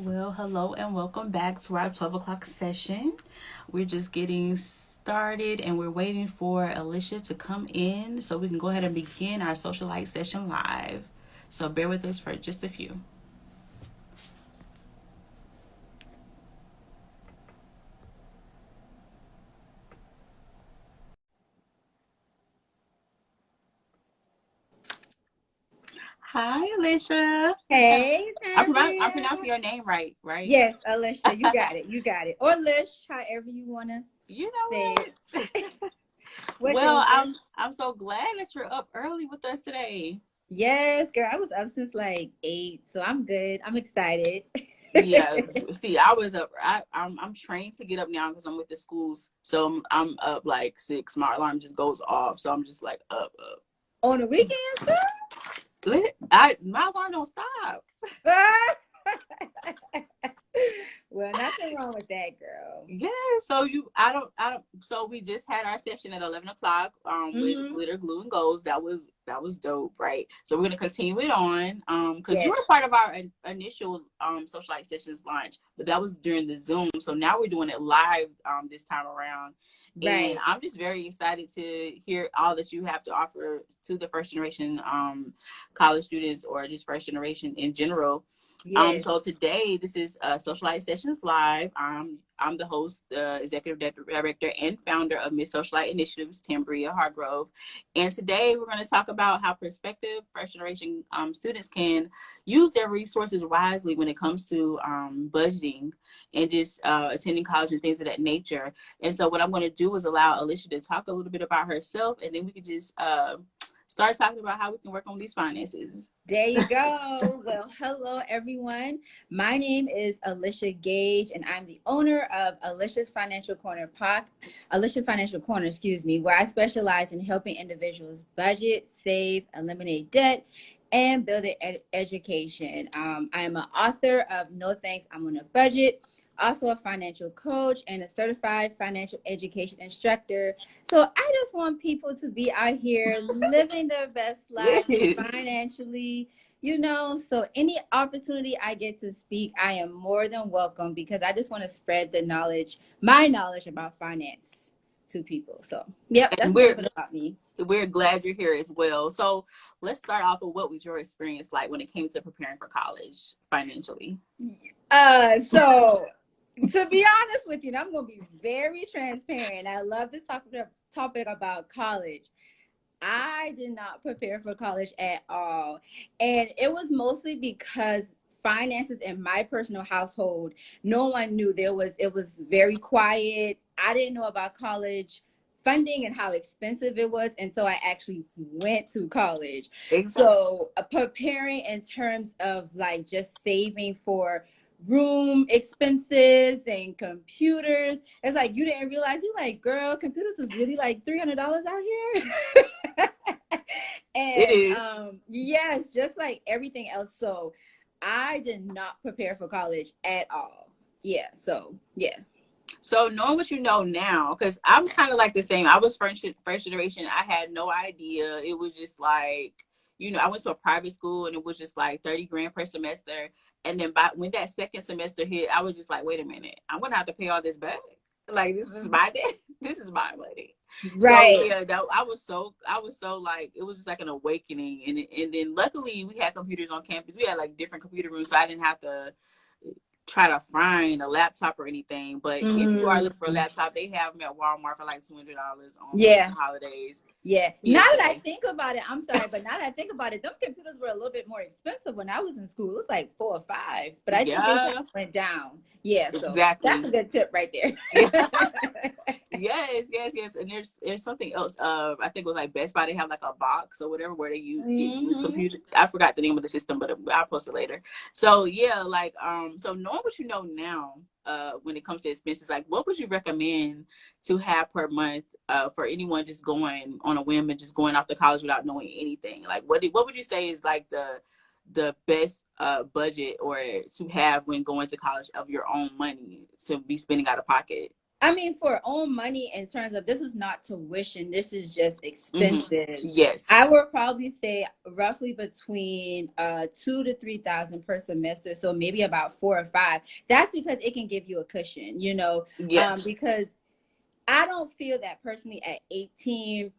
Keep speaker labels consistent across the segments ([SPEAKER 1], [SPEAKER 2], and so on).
[SPEAKER 1] Well, hello and welcome back to our 12 o'clock session. We're just getting started and we're waiting for Alicia to come in so we can go ahead and begin our Socialite session live. So bear with us for just a few. Hi, Alicia.
[SPEAKER 2] Hey,
[SPEAKER 1] I'm
[SPEAKER 2] Zandria.
[SPEAKER 1] pronouncing your name right, right?
[SPEAKER 2] Yes, Alicia, you got it. You got it. Or Lish, however you want to
[SPEAKER 1] You
[SPEAKER 2] say
[SPEAKER 1] know
[SPEAKER 2] it.
[SPEAKER 1] what? Well,
[SPEAKER 2] Whatever.
[SPEAKER 1] I'm so glad that you're up early with us today.
[SPEAKER 2] Yes, girl, I was up since like 8, so I'm good. I'm excited.
[SPEAKER 1] Yeah, see, I was up. I'm trained to get up now because I'm with the schools, so I'm up like 6. My alarm just goes off, so I'm just like up.
[SPEAKER 2] On the weekends,
[SPEAKER 1] My alarm don't stop.
[SPEAKER 2] too? Well, nothing wrong with that, girl.
[SPEAKER 1] Yeah, so I don't. So we just had our session at 11 o'clock. With
[SPEAKER 2] Mm-hmm.
[SPEAKER 1] glitter, glue, and goals. That was dope, right? So we're gonna continue it on. Because you
[SPEAKER 2] Yes,
[SPEAKER 1] were part of our initial socialite sessions launch, but that was during the Zoom. So now we're doing it live this time around. And
[SPEAKER 2] right.
[SPEAKER 1] I'm just very excited to hear all that you have to offer to the first generation college students or just first generation in general.
[SPEAKER 2] Yes.
[SPEAKER 1] So today, this is Socialite Sessions Live. I'm the host, executive director, and founder of Miss Socialite Initiatives, Tambria Hargrove. And today, we're going to talk about how prospective first generation students can use their resources wisely when it comes to budgeting and just attending college and things of that nature. And so, what I'm going to do is allow Alicia to talk a little bit about herself, and then we could just start talking about how we can work on these finances.
[SPEAKER 2] There you go. Well, hello everyone. My name is Alicia Gage, and I'm the owner of Alicia Financial Corner, excuse me, where I specialize in helping individuals budget, save, eliminate debt, and build their education. I am an author of No Thanks, I'm on a Budget, also a financial coach and a certified financial education instructor. So I just want people to be out here living their best life
[SPEAKER 1] Yes.
[SPEAKER 2] financially, so any opportunity I get to speak, I am more than welcome because I just want to spread my knowledge about finance to people. So, yep,
[SPEAKER 1] And
[SPEAKER 2] that's a little bit about me.
[SPEAKER 1] we're glad you're here as well. So let's start off with what was your experience like when it came to preparing for college financially?
[SPEAKER 2] So to be honest with you, I'm going to be very transparent. I love this topic about college. I did not prepare for college at all. And it was mostly because finances in my personal household, no one knew. It was very quiet. I didn't know about college funding and how expensive it was until I actually went to college.
[SPEAKER 1] Exactly.
[SPEAKER 2] So preparing in terms of like just saving for room expenses and computers. It's like you didn't realize, you like, girl, computers is really like $300 out here.
[SPEAKER 1] It
[SPEAKER 2] And
[SPEAKER 1] is.
[SPEAKER 2] yes, just like everything else. So I did not prepare for college at all. Yeah, so yeah.
[SPEAKER 1] So knowing what you know now, because I'm kind of like the same. I was first generation. I had no idea. It was just like, I went to a private school and it was just like 30 grand per semester. And then when that second semester hit, I was just like, wait a minute, I'm gonna have to pay all this back. Like this is my debt. This is my money. So
[SPEAKER 2] Right.
[SPEAKER 1] yeah, I was so like, it was just like an awakening. And then luckily we had computers on campus. We had like different computer rooms, so I didn't have to try to find a laptop or anything. But if you are
[SPEAKER 2] Mm,
[SPEAKER 1] looking for a laptop, they have them at Walmart for like $200 on the
[SPEAKER 2] yeah.
[SPEAKER 1] holidays.
[SPEAKER 2] Yeah. Now
[SPEAKER 1] Yeah,
[SPEAKER 2] that I
[SPEAKER 1] so
[SPEAKER 2] think about it, I'm sorry, but now that I think about it, them computers were a little bit more expensive when I was in school. It was like 4 or 5, but I think they kind
[SPEAKER 1] yeah,
[SPEAKER 2] of went down. Yeah. So that's
[SPEAKER 1] exactly.
[SPEAKER 2] a good tip right
[SPEAKER 1] Yeah.
[SPEAKER 2] there.
[SPEAKER 1] Yes. And there's something else. I think it was like Best Buy. They have like a box or whatever where they get used
[SPEAKER 2] Hmm.
[SPEAKER 1] computers. I forgot the name of the system, but I'll post it later. So yeah, like so knowing what you know now, when it comes to expenses, like what would you recommend to have per month, for anyone just going on a whim and just going off to college without knowing anything? Like what would you say is like the best budget or to have when going to college of your own money to be spending out of pocket?
[SPEAKER 2] I mean, for own money in terms of, this is not tuition, this is just expenses.
[SPEAKER 1] Yes.
[SPEAKER 2] I would probably say roughly between 2 to 3 thousand per semester. So maybe about 4 or 5. That's because it can give you a cushion,
[SPEAKER 1] Yes.
[SPEAKER 2] because I don't feel that personally at 18,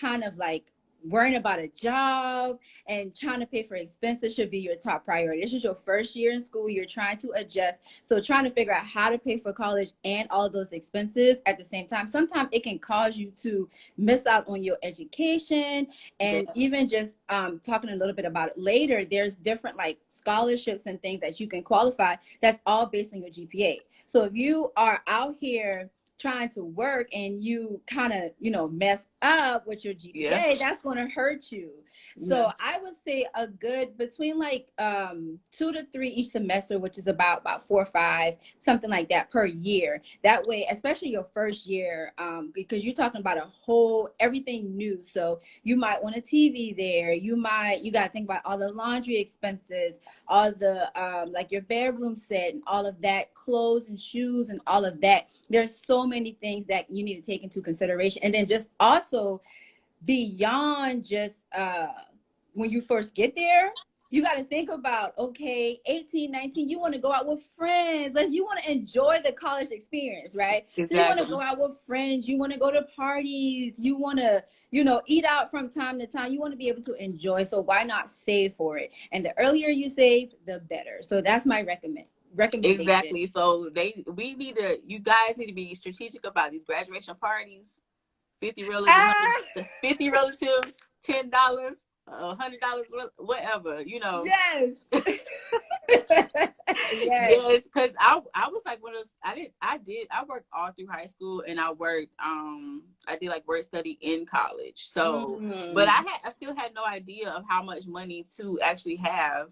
[SPEAKER 2] kind of like worrying about a job and trying to pay for expenses should be your top priority. This is your first year in school. You're trying to adjust. So trying to figure out how to pay for college and all those expenses at the same time. Sometimes it can cause you to miss out on your education.
[SPEAKER 1] Yeah.
[SPEAKER 2] And even just talking a little bit about it later, there's different like scholarships and things that you can qualify. That's all based on your GPA. So if you are out here trying to work and you kind of mess up with your
[SPEAKER 1] Yeah.
[SPEAKER 2] GPA, that's going to hurt you.
[SPEAKER 1] Yeah.
[SPEAKER 2] So I would say a good between like 2 to 3 each semester, which is about 4 or 5, something like that per year. That way, especially your first year, because you're talking about a whole everything new. So you might want a TV there. You got to think about all the laundry expenses, all the like your bedroom set and all of that, clothes and shoes and all of that. There's so many things that you need to take into consideration. And then just also beyond just when you first get there, you got to think about, okay, 18, 19, you want to go out with friends. Like, you want to enjoy the college experience, right? So you want to
[SPEAKER 1] Exactly.
[SPEAKER 2] go out with friends. You want to go to parties. You want to, eat out from time to time. You want to be able to enjoy. So why not save for it? And the earlier you save, the better. So that's my recommendation.
[SPEAKER 1] Exactly. So you guys need to be strategic about these graduation parties. 50 relatives,
[SPEAKER 2] Ah,
[SPEAKER 1] 50 relatives, $10, $100, whatever,
[SPEAKER 2] yes. Yes.
[SPEAKER 1] Yes, because I was like one of those. I worked all through high school, and I did like work study in college. So, but
[SPEAKER 2] Mm.
[SPEAKER 1] I still had no idea of how much money to actually have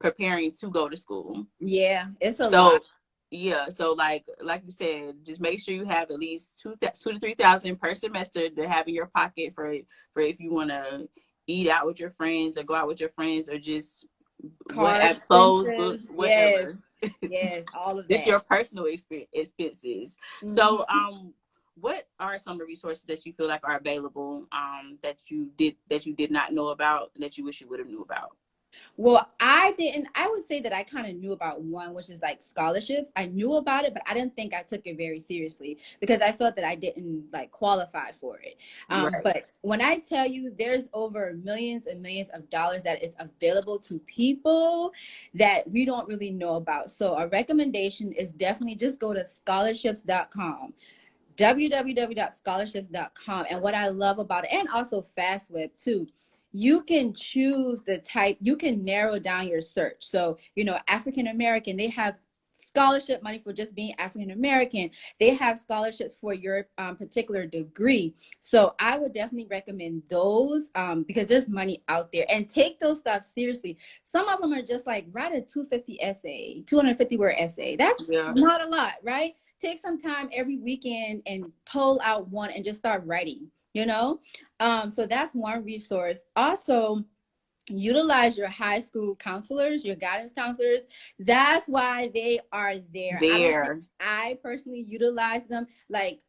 [SPEAKER 1] preparing to go to school.
[SPEAKER 2] Yeah, it's a lot.
[SPEAKER 1] So yeah, so like you said, just make sure you have at least 2 to 3 thousand per semester to have in your pocket for if you want to eat out with your friends or go out with your friends or just
[SPEAKER 2] Car
[SPEAKER 1] whatever, clothes, books,
[SPEAKER 2] expenses. Yes.
[SPEAKER 1] whatever.
[SPEAKER 2] Yes, all of
[SPEAKER 1] This
[SPEAKER 2] that.
[SPEAKER 1] your personal expenses. So
[SPEAKER 2] Hmm.
[SPEAKER 1] what are some of the resources that you feel like are available that you did not know about that you wish you would have knew about?
[SPEAKER 2] Well, I would say that I kind of knew about one, which is like scholarships. I knew about it, but I didn't think I took it very seriously because I felt that I didn't like qualify for it.
[SPEAKER 1] Right.
[SPEAKER 2] But when I tell you there's over millions and millions of dollars that is available to people that we don't really know about. So a recommendation is definitely just go to scholarships.com, www.scholarships.com. And what I love about it, and also FastWeb too, you can choose the type, you can narrow down your search. So, African American, they have scholarship money for just being African American. They have scholarships for your particular degree. So I would definitely recommend those because there's money out there, and take those stuff seriously. Some of them are just like write a 250 essay, 250 word essay. That's
[SPEAKER 1] Yeah.
[SPEAKER 2] not a lot, right? Take some time every weekend and pull out one and just start writing. So that's one resource. Also, utilize your high school counselors, your guidance counselors. That's why they are there. I don't think
[SPEAKER 1] There.
[SPEAKER 2] I personally utilize them. Like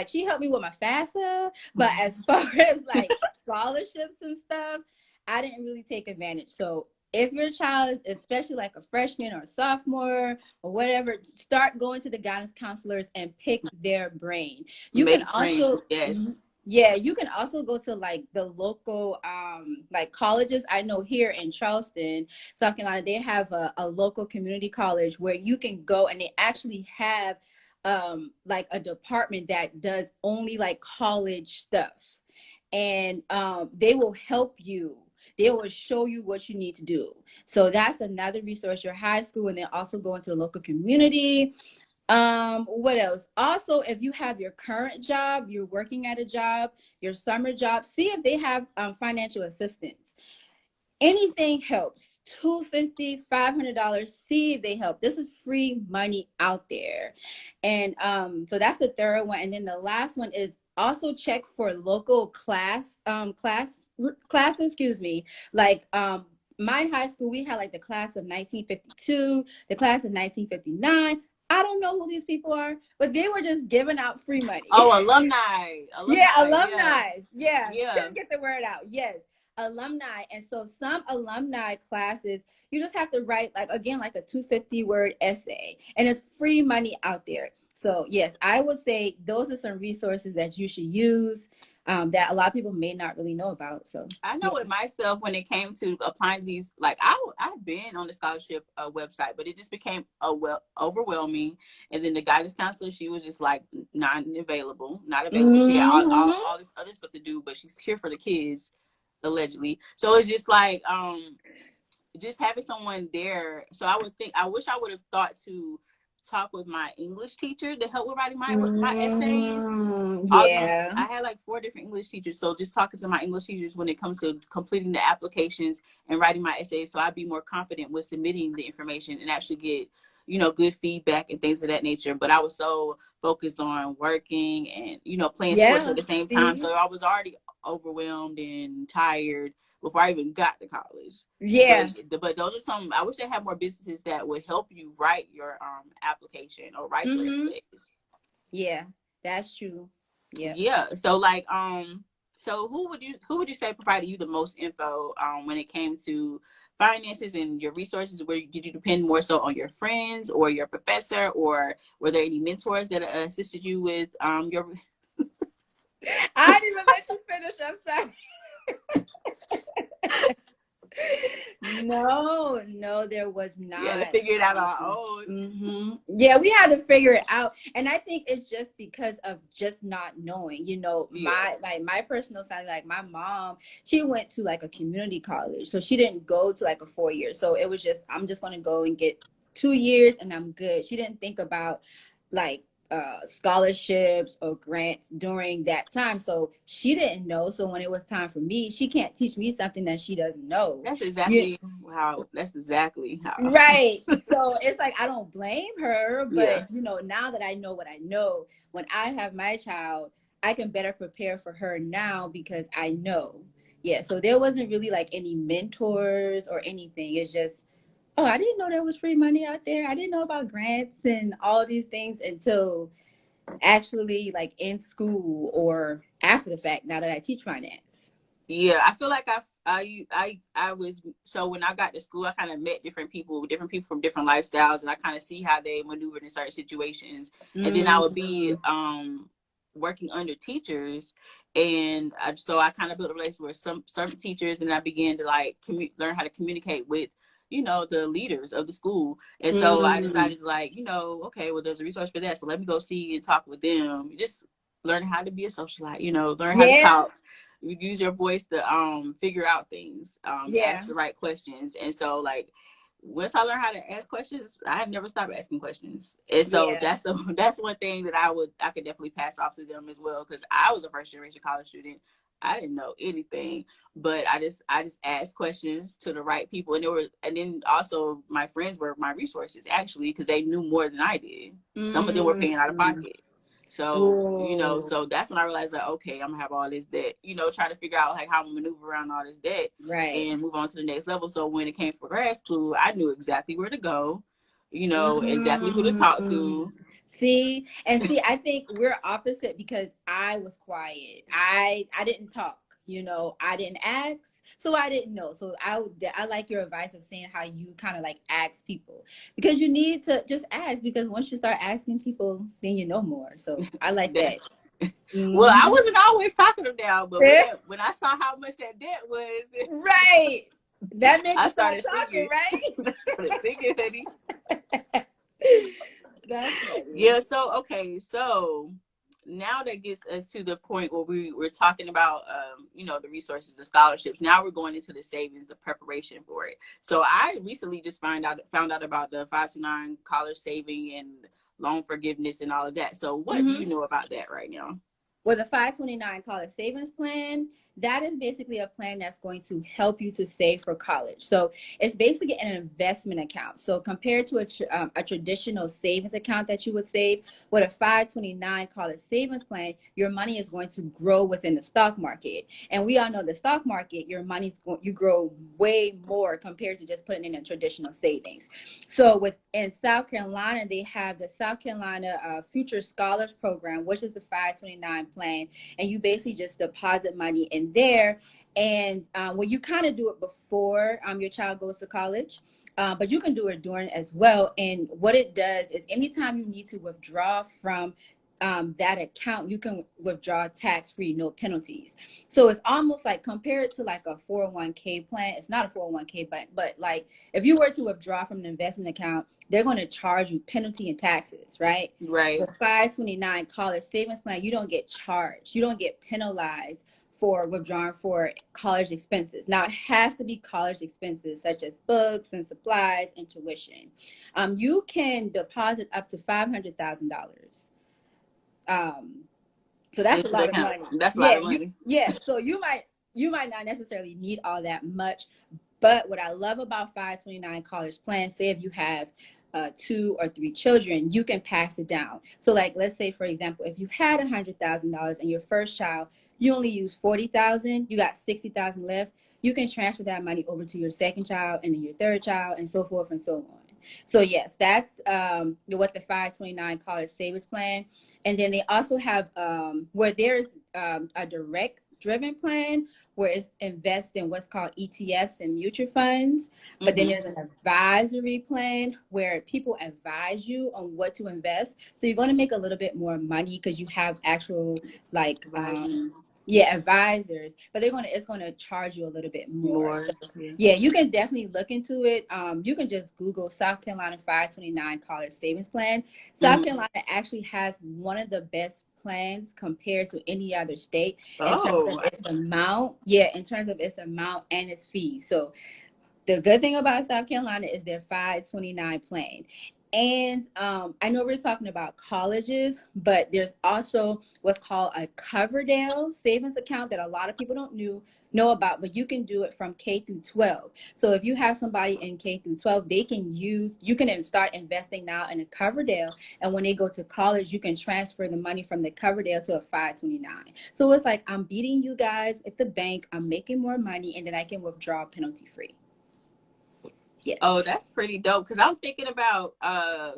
[SPEAKER 2] she helped me with my FAFSA, but as far as like scholarships and stuff, I didn't really take advantage. So if your child is especially like a freshman or a sophomore or whatever, start going to the guidance counselors and pick their brain. You can
[SPEAKER 1] Make friends.
[SPEAKER 2] also,
[SPEAKER 1] Yes.
[SPEAKER 2] yeah, you can also go to like the local like colleges. I know here in Charleston, South Carolina, they have a local community college where you can go, and they actually have like a department that does only like college stuff. And they will help you. They will show you what you need to do. So that's another resource, your high school, and then also go into the local community. What else? Also, if you have your current job, you're working at a job, your summer job, see if they have financial assistance. Anything helps. $250, $500. See if they help. This is free money out there. And so that's the third one. And then the last one is also check for local classes, excuse me. Like my high school, we had like the class of 1952, the class of 1959. I don't know who these people are, but they were just giving out free money.
[SPEAKER 1] Oh, alumni.
[SPEAKER 2] Yeah,
[SPEAKER 1] Yeah.
[SPEAKER 2] alumni. Yeah,
[SPEAKER 1] Yeah.
[SPEAKER 2] couldn't get the word out. Yes, alumni. And so some alumni classes, you just have to write like again like a 250-word essay, and it's free money out there. So yes, I would say those are some resources that you should use, that a lot of people may not really know about. So
[SPEAKER 1] I know
[SPEAKER 2] yeah.
[SPEAKER 1] with myself when it came to applying to these, like I've been on the scholarship website, but it just became overwhelming. And then the guidance counselor, she was just like not available. She had
[SPEAKER 2] Mm-hmm.
[SPEAKER 1] all this other stuff to do, but she's here for the kids allegedly. So it's just like just having someone there. So I wish I would have thought to talk with my English teacher to help with writing my essays. All these,
[SPEAKER 2] Yeah.
[SPEAKER 1] I had like 4 different English teachers. So just talking to my English teachers when it comes to completing the applications and writing my essays, so I'd be more confident with submitting the information and actually get, good feedback and things of that nature. But I was so focused on working and, playing sports
[SPEAKER 2] Yeah.
[SPEAKER 1] at the same time.
[SPEAKER 2] See?
[SPEAKER 1] So I was already overwhelmed and tired before I even got to college.
[SPEAKER 2] Yeah.
[SPEAKER 1] But those are some, I wish they had more businesses that would help you write your application or write your
[SPEAKER 2] Mm-hmm.
[SPEAKER 1] essays.
[SPEAKER 2] Yeah, that's true. Yeah.
[SPEAKER 1] Yeah. So like so who would you say provided you the most info when it came to finances and your resources? Where did you depend more so on your friends or your professor, or were there any mentors that assisted you with your
[SPEAKER 2] I didn't even let you finish. I'm sorry. No, there was
[SPEAKER 1] yeah, to
[SPEAKER 2] not.
[SPEAKER 1] figure it out on our own?
[SPEAKER 2] Mm-hmm. Yeah, we had to figure it out, and I think it's just because of just not knowing.
[SPEAKER 1] Yeah.
[SPEAKER 2] My personal family, like my mom, she went to like a community college, so she didn't go to like a 4 year. So it was just, I'm just going to go and get 2 years, and I'm good. She didn't think about like scholarships or grants during that time, so she didn't know. So when it was time for me, she can't teach me something that she doesn't know.
[SPEAKER 1] That's
[SPEAKER 2] You
[SPEAKER 1] exactly how. That's exactly how.
[SPEAKER 2] Right. So it's like I don't blame her,
[SPEAKER 1] Yeah.
[SPEAKER 2] but now that I know what I know, when I have my child, I can better prepare for her now because I know. Yeah. So there wasn't really like any mentors or anything. It's just, oh, I didn't know there was free money out there. I didn't know about grants and all these things until actually like in school or after the fact, now that I teach finance.
[SPEAKER 1] Yeah, I feel like I was, so when I got to school, I kind of met different people from different lifestyles, and I kind of see how they maneuvered in certain situations. And then I would be
[SPEAKER 2] Mm-hmm.
[SPEAKER 1] working under teachers, and so I kind of built a relationship with some certain teachers, and I began to like learn how to communicate with the leaders of the school. And so I
[SPEAKER 2] Mm-hmm.
[SPEAKER 1] decided like, okay, well, there's a resource for that, so let me go see and talk with them. Just learn how to be a socialite, learn how to
[SPEAKER 2] Yeah.
[SPEAKER 1] talk, you use your voice to figure out things,
[SPEAKER 2] Yeah.
[SPEAKER 1] ask the right questions. And so like once I learned how to ask questions, I had never stopped asking questions. And so
[SPEAKER 2] Yeah.
[SPEAKER 1] that's one thing that I could definitely pass off to them as well, because I was a first generation college student. I didn't know anything, but I just asked questions to the right people, and then also my friends were my resources actually, because they knew more than I did. Some of them were paying out of
[SPEAKER 2] Mm-hmm.
[SPEAKER 1] pocket. So,
[SPEAKER 2] Oh,
[SPEAKER 1] so that's when I realized that, okay, I'm gonna have all this debt, trying to figure out like how to maneuver around all this debt
[SPEAKER 2] right.
[SPEAKER 1] and move on to the next level. So when it came for grad school, I knew exactly where to go, exactly who to talk
[SPEAKER 2] Mm.
[SPEAKER 1] to.
[SPEAKER 2] See, I think we're opposite because I was quiet. I didn't talk. I didn't ask, so I didn't know. So I like your advice of saying how you kind of like ask people, because you need to just ask, because once you start asking people, then you know more. So I like
[SPEAKER 1] That,
[SPEAKER 2] that.
[SPEAKER 1] well, I
[SPEAKER 2] Hmm.
[SPEAKER 1] wasn't always talking them down, but when I saw how much that debt was,
[SPEAKER 2] Right. That made
[SPEAKER 1] I
[SPEAKER 2] you start
[SPEAKER 1] started
[SPEAKER 2] talking,
[SPEAKER 1] thinking.
[SPEAKER 2] right?
[SPEAKER 1] I started thinking, honey.
[SPEAKER 2] That's funny.
[SPEAKER 1] Yeah. So okay. So now that gets us to the point where we're talking about the resources, the scholarships. Now we're going into the savings, the preparation for it. So I recently just found out about the 529 college saving and loan forgiveness and all of that. So what do
[SPEAKER 2] Hmm.
[SPEAKER 1] you know about that right now?
[SPEAKER 2] With a 529 college savings plan, that is basically a plan that's going to help you to save for college. So it's basically an investment account. So compared to a traditional savings account that you would save, with a 529 college savings plan, your money is going to grow within the stock market. And we all know the stock market, your money's going, you grow way more compared to just putting in a traditional savings. So in South Carolina, they have the South Carolina Future Scholars Program, which is the 529 plan, and you basically just deposit money in there. And well, you kind of do it before your child goes to college. But you can do it during as well. And what it does is anytime you need to withdraw from that account, you can withdraw tax-free, no penalties. So it's almost like, compared to like a 401k plan. It's not a 401k, but like if you were to withdraw from an investment account, they're going to charge you penalty and taxes, right?
[SPEAKER 1] Right.
[SPEAKER 2] The 529 college savings plan, you don't get charged. You don't get penalized for withdrawing for college expenses. Now, it has to be college expenses such as books and supplies and tuition. You can deposit up to $500,000. So that's a lot of money.
[SPEAKER 1] That's a lot of money.
[SPEAKER 2] So you might not necessarily need all that much, but what I love about 529 college plans, say if you have 2 or 3 children, you can pass it down. So like, let's say for example, if you had $100,000 and your first child, you only use 40,000, you got 60,000 left. You can transfer that money over to your second child and then your third child and so forth and so on. So yes, that's what the 529 college savings plan. And then they also have where there's a direct driven plan where it's invest in what's called ETFs and mutual funds. But then there's an advisory plan where people advise you on what to invest. So you're going to make a little bit more money because you have actual like advisors, but it's going to charge you a little bit more. So, yeah, you can definitely look into it. You can just Google South Carolina 529 college savings plan. South Carolina actually has one of the best plans compared to any other state in terms of its amount. Yeah, in terms of its amount and its fees. So the good thing about South Carolina is their 529 plan. And I know we're talking about colleges, but there's also what's called a Coverdale savings account that a lot of people don't know about, but you can do it from K through 12. So if you have somebody in K through 12, you can start investing now in a Coverdale. And when they go to college, you can transfer the money from the Coverdale to a 529. So it's like, I'm beating you guys at the bank. I'm making more money, and then I can withdraw penalty free. Yes.
[SPEAKER 1] Oh, that's pretty dope. Because I'm thinking about,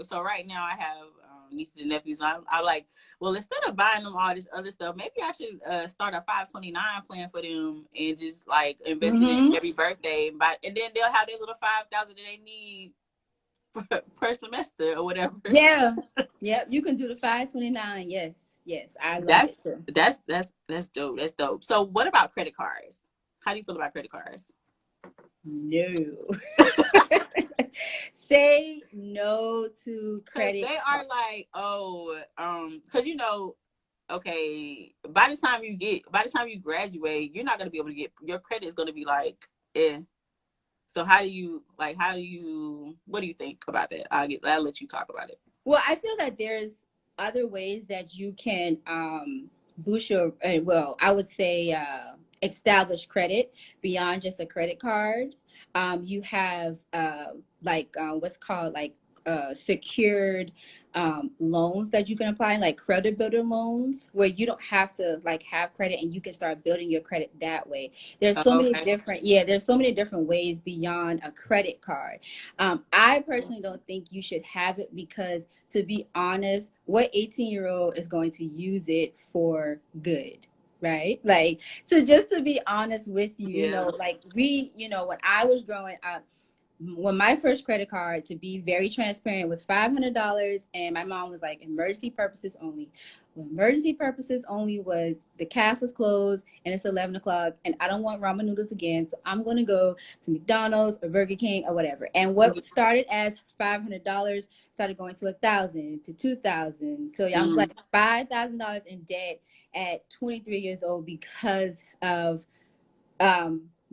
[SPEAKER 1] so right now I have nieces and nephews. So I'm like, well, instead of buying them all this other stuff, maybe I should start a 529 plan for them and just like invest in it every birthday. And then they'll have their little 5,000 that they need per semester or whatever.
[SPEAKER 2] Yeah. Yep. You can do the 529. Yes. I love it.
[SPEAKER 1] That's dope. That's dope. So what about credit cards? How do you feel about credit cards?
[SPEAKER 2] No. Say no to credit.
[SPEAKER 1] They are like, because okay, by the time you graduate, you're not gonna be able to get, your credit is gonna be like, eh. So what do you think about that? I'll let you talk about it.
[SPEAKER 2] Well, I feel that there's other ways that you can boost your, I would say establish credit beyond just a credit card. You have what's called like secured loans that you can apply, like credit builder loans, where you don't have to like have credit and you can start building your credit that way. There's so many different ways beyond a credit card. I personally don't think you should have it because, to be honest, what 18-year-old is going to use it for good? Right? Like, so just to be honest with you, like when I was growing up, when my first credit card, to be very transparent, was $500, and my mom was like, emergency purposes only. Well, emergency purposes only was the cash was closed and it's 11 o'clock and I don't want ramen noodles again, so I'm going to go to McDonald's or Burger King or whatever. And what started as $500 started going to $1,000 to $2,000. So I was like $5,000 in debt at 23 years old because of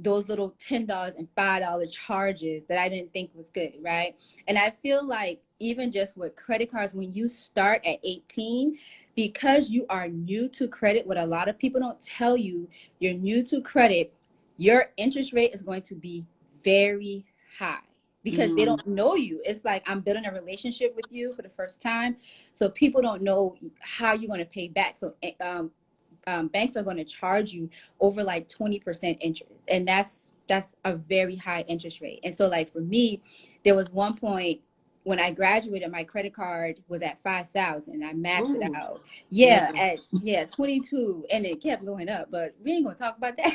[SPEAKER 2] those little $10 and $5 charges that I didn't think was good, right? And I feel like even just with credit cards, when you start at 18, because you are new to credit, what a lot of people don't tell you, you're new to credit, your interest rate is going to be very high because they
[SPEAKER 1] Mm,
[SPEAKER 2] don't know you. It's like I'm building a relationship with you for the first time. So people don't know how you're going to pay back. So banks are going to charge you over like 20% interest. And that's a very high interest rate. And so like for me, there was one point when I graduated, my credit card was at 5,000. I maxed it
[SPEAKER 1] ooh,
[SPEAKER 2] out.
[SPEAKER 1] yeah,
[SPEAKER 2] Yeah, at 22, and it kept going up. But we ain't gonna talk about that.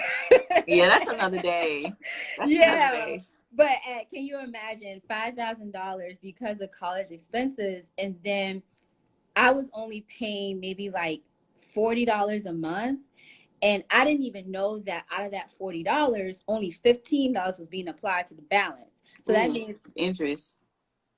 [SPEAKER 1] yeah. That's another day. That's another
[SPEAKER 2] Yeah,
[SPEAKER 1] day.
[SPEAKER 2] but can you imagine $5,000 because of college expenses, and then I was only paying maybe like $40 a month, and I didn't even know that out of that $40, only $15 was being applied to the balance. So that
[SPEAKER 1] Ooh,
[SPEAKER 2] means
[SPEAKER 1] interest.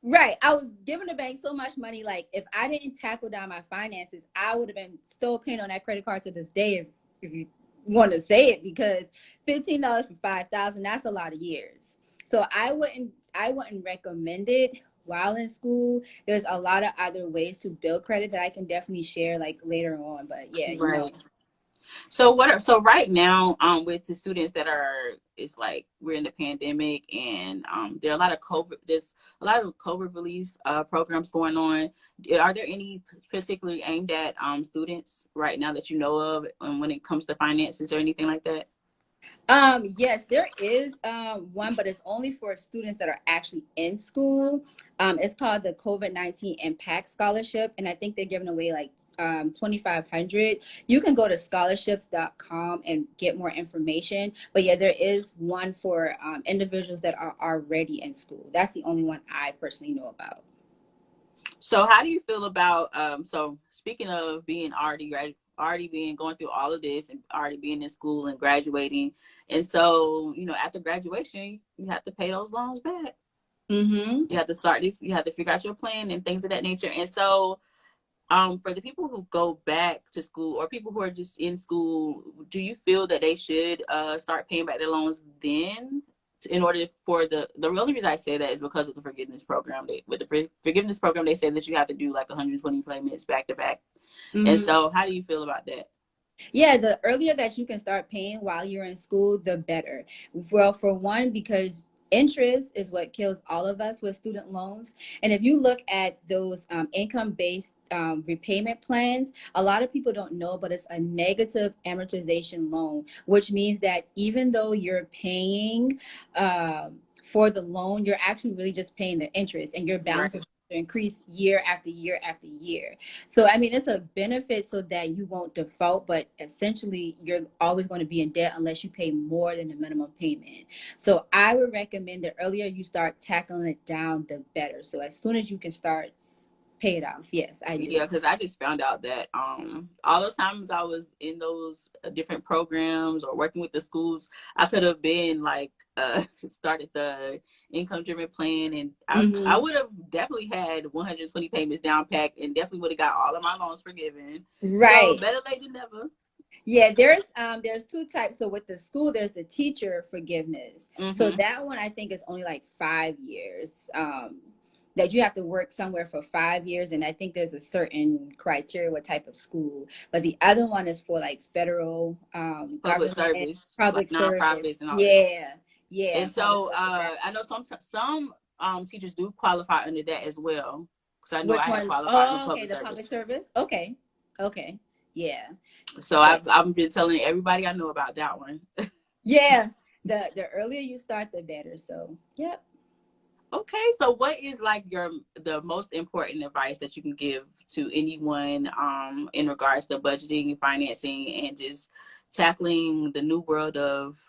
[SPEAKER 2] right. I was giving the bank so much money. Like if I didn't tackle down my finances, I would have been still paying on that credit card to this day if you want to say it, because $15 for 5,000, that's a lot of years. So I wouldn't recommend it while in school. There's a lot of other ways to build credit that I can definitely share like later on. But yeah,
[SPEAKER 1] Right. So so right now, with the students that are, it's like we're in the pandemic, and there are a lot of COVID, there's a lot of COVID relief programs going on. Are there any particularly aimed at students right now that you know of, and when it comes to finances or anything like that?
[SPEAKER 2] Yes, there is one, but it's only for students that are actually in school. It's called the COVID-19 Impact Scholarship, and I think they're giving away like 2,500. You can go to scholarships.com and get more information. But yeah, there is one for individuals that are already in school. That's the only one I personally know about.
[SPEAKER 1] So how do you feel about so speaking of being already being going through all of this and already being in school and graduating, and so after graduation you have to pay those loans back.
[SPEAKER 2] Mm-hmm.
[SPEAKER 1] You have to start these, you have to figure out your plan and things of that nature. And so for the people who go back to school or people who are just in school, do you feel that they should start paying back their loans then, in order for the only reason I say that is because of the forgiveness program. With the forgiveness program, they say that you have to do like 120 payments back to back. And
[SPEAKER 2] Mm-hmm.
[SPEAKER 1] so how do you feel about that?
[SPEAKER 2] Yeah, the earlier that you can start paying while you're in school, the better. Well, for one, because interest is what kills all of us with student loans. And if you look at those income-based repayment plans, a lot of people don't know, but it's a negative amortization loan, which means that even though you're paying for the loan, you're actually really just paying the interest, and your balance
[SPEAKER 1] Right.
[SPEAKER 2] is to increase year after year after year. So, I mean, it's a benefit so that you won't default, but essentially, you're always going to be in debt unless you pay more than the minimum payment. So, I would recommend the earlier you start tackling it down, the better. So, as soon as you can start, pay it off. Yes, I do.
[SPEAKER 1] Yeah, because I just found out that all those times I was in those different programs or working with the schools, I could have been like started the income driven plan, and I
[SPEAKER 2] Mm-hmm.
[SPEAKER 1] would have definitely had 120 payments down packed, and definitely would have got all of my loans forgiven. So
[SPEAKER 2] Right.
[SPEAKER 1] better late than never.
[SPEAKER 2] Yeah, there's two types. So with the school, there's the teacher forgiveness. So
[SPEAKER 1] Mm-hmm.
[SPEAKER 2] that one I think is only like 5 years. That you have to work somewhere for 5 years, and I think there's a certain criteria what type of school. But the other one is for like federal
[SPEAKER 1] Public
[SPEAKER 2] government,
[SPEAKER 1] service, like
[SPEAKER 2] public service.
[SPEAKER 1] nonprofits and all that.
[SPEAKER 2] Yeah, yeah,
[SPEAKER 1] And
[SPEAKER 2] public
[SPEAKER 1] so
[SPEAKER 2] service.
[SPEAKER 1] I know some teachers do qualify under that as well, because I know
[SPEAKER 2] Which
[SPEAKER 1] I had
[SPEAKER 2] ones?
[SPEAKER 1] qualified under
[SPEAKER 2] Oh, okay,
[SPEAKER 1] public
[SPEAKER 2] the public
[SPEAKER 1] service.
[SPEAKER 2] service. Okay, okay, yeah,
[SPEAKER 1] So
[SPEAKER 2] but
[SPEAKER 1] I've been telling everybody I know about that one.
[SPEAKER 2] yeah, the earlier you start, the better. So, yep.
[SPEAKER 1] Okay, so what is like the most important advice that you can give to anyone in regards to budgeting and financing and just tackling the new world of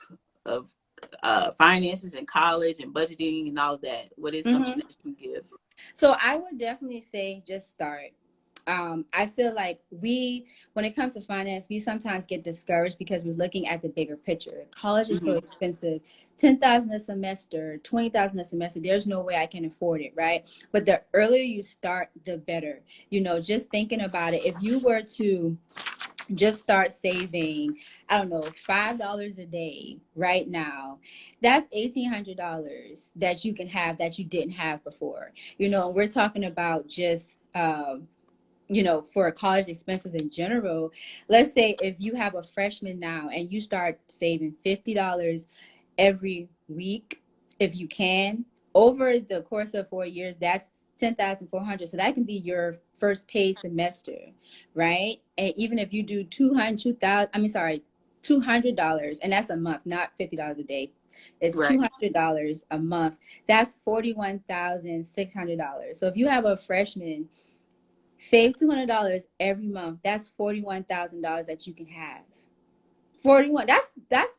[SPEAKER 1] finances and college and budgeting and all of that? What is something
[SPEAKER 2] Mm-hmm.
[SPEAKER 1] that you can give?
[SPEAKER 2] So I would definitely say just start. I feel like when it comes to finance, we sometimes get discouraged because we're looking at the bigger picture. College is so
[SPEAKER 1] Hmm.
[SPEAKER 2] expensive, 10,000 a semester, 20,000 a semester. There's no way I can afford it, right? But the earlier you start, the better. Just thinking about it. If you were to just start saving, I don't know, $5 a day right now. That's $1,800 that you can have that you didn't have before. We're talking about just for college expenses in general. Let's say if you have a freshman now and you start saving $50 every week, if you can, over the course of 4 years, that's 10,400. So that can be your first paid semester, right? And even if you do $200, and that's a month, not $50 a day. It's
[SPEAKER 1] Right.
[SPEAKER 2] $200 a month. That's $41,600. So if you have a freshman, save $200 every month. That's $41,000 that you can have. 41. That's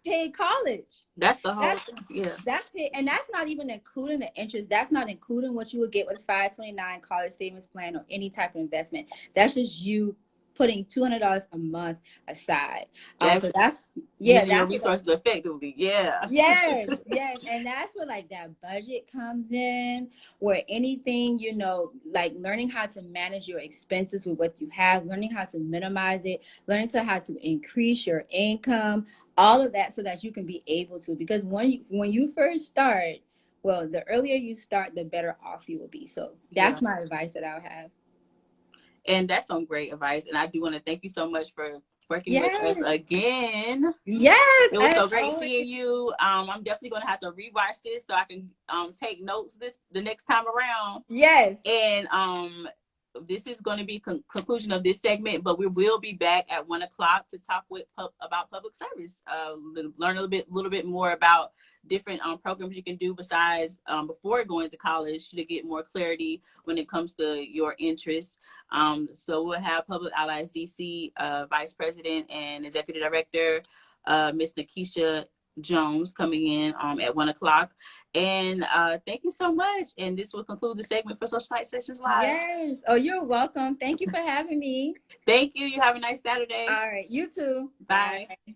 [SPEAKER 2] paid college.
[SPEAKER 1] That's the whole thing. Yeah.
[SPEAKER 2] That's paid, and that's not even including the interest. That's not including what you would get with a 529 college savings plan or any type of investment. That's just you putting $200 a month aside. So that's
[SPEAKER 1] using your resources effectively. Yeah.
[SPEAKER 2] Yes, and that's where like that budget comes in, where anything, like learning how to manage your expenses with what you have, learning how to minimize it, learning how to increase your income, all of that, so that you can be able to. Because when you first start, well, the earlier you start, the better off you will be. So that's my advice that I would have.
[SPEAKER 1] And that's some great advice. And I do want to thank you so much for working with us again.
[SPEAKER 2] Yes.
[SPEAKER 1] It was so great seeing you. I'm definitely going to have to rewatch this so I can take notes the next time around.
[SPEAKER 2] Yes.
[SPEAKER 1] And this is going to be conclusion of this segment, but we will be back at 1 o'clock to talk about public service. Learn a little bit more about different programs you can do besides before going to college to get more clarity when it comes to your interests. So we'll have Public Allies DC Vice President and Executive Director, Miss Nikisha Jones, coming in at 1 o'clock. And thank you so much. And this will conclude the segment for Socialite Sessions Live.
[SPEAKER 2] Yes. Oh, you're welcome. Thank you for having me.
[SPEAKER 1] Thank you. You have a nice Saturday.
[SPEAKER 2] All right. You too.
[SPEAKER 1] Bye.
[SPEAKER 2] Bye.